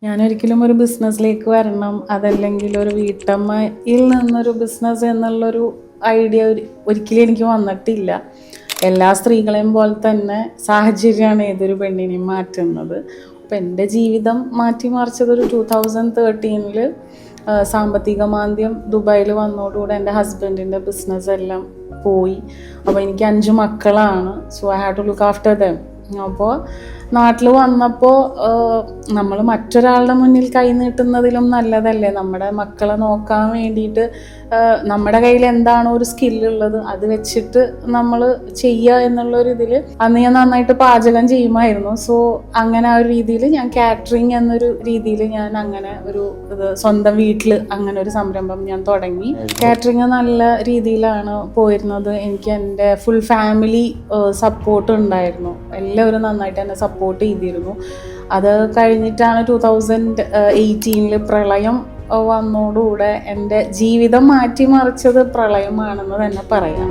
ഞാനൊരിക്കലും ഒരു ബിസിനസ്സിലേക്ക് വരണം, അതല്ലെങ്കിൽ ഒരു വീട്ടമ്മയിൽ നിന്നൊരു ബിസിനസ് എന്നുള്ളൊരു ഐഡിയ ഒരിക്കലും എനിക്ക് വന്നിട്ടില്ല. എല്ലാ സ്ത്രീകളെയും പോലെ തന്നെ സാഹചര്യമാണ് ഏതൊരു പെണ്ണിനെയും മാറ്റുന്നത്. അപ്പോൾ എൻ്റെ ജീവിതം മാറ്റിമറിച്ചത് ഒരു 2013 സാമ്പത്തിക മാന്ദ്യം ദുബായിൽ വന്നതോടുകൂടെ എൻ്റെ ഹസ്ബൻഡിൻ്റെ ബിസിനസ് എല്ലാം പോയി. അപ്പോൾ എനിക്ക് 5 മക്കളാണ്. So I have to look after them. അപ്പോൾ നാട്ടിൽ വന്നപ്പോൾ നമ്മൾ മറ്റൊരാളുടെ മുന്നിൽ കൈ നീട്ടുന്നതിലും നല്ലതല്ലേ നമ്മുടെ മക്കളെ നോക്കാൻ വേണ്ടിയിട്ട് നമ്മുടെ കയ്യിൽ എന്താണോ ഒരു സ്കില്ലുള്ളത് അത് വെച്ചിട്ട് നമ്മൾ ചെയ്യുക എന്നുള്ളൊരിതിൽ അന്ന് ഞാൻ നന്നായിട്ട് പാചകം ചെയ്യുമായിരുന്നു. സോ അങ്ങനെ ആ ഒരു രീതിയിൽ ഞാൻ കാറ്ററിങ് എന്നൊരു രീതിയിൽ ഞാൻ അങ്ങനെ ഒരു സ്വന്തം വീട്ടിൽ അങ്ങനെ ഒരു സംരംഭം ഞാൻ തുടങ്ങി. കാറ്ററിങ് നല്ല രീതിയിലാണ് പോയിരുന്നത്. എനിക്ക് എൻ്റെ ഫുൾ ഫാമിലി സപ്പോർട്ട് ഉണ്ടായിരുന്നു. എല്ലാവരും നന്നായിട്ട് എന്നെ സപ്പോർട്ട് ചെയ്തിരുന്നു. അത് കഴിഞ്ഞിട്ടാണ് 2018 പ്രളയം വന്നതോടുകൂടെ എൻ്റെ ജീവിതം മാറ്റിമറിച്ചത് പ്രളയമാണെന്ന് തന്നെ പറയാം.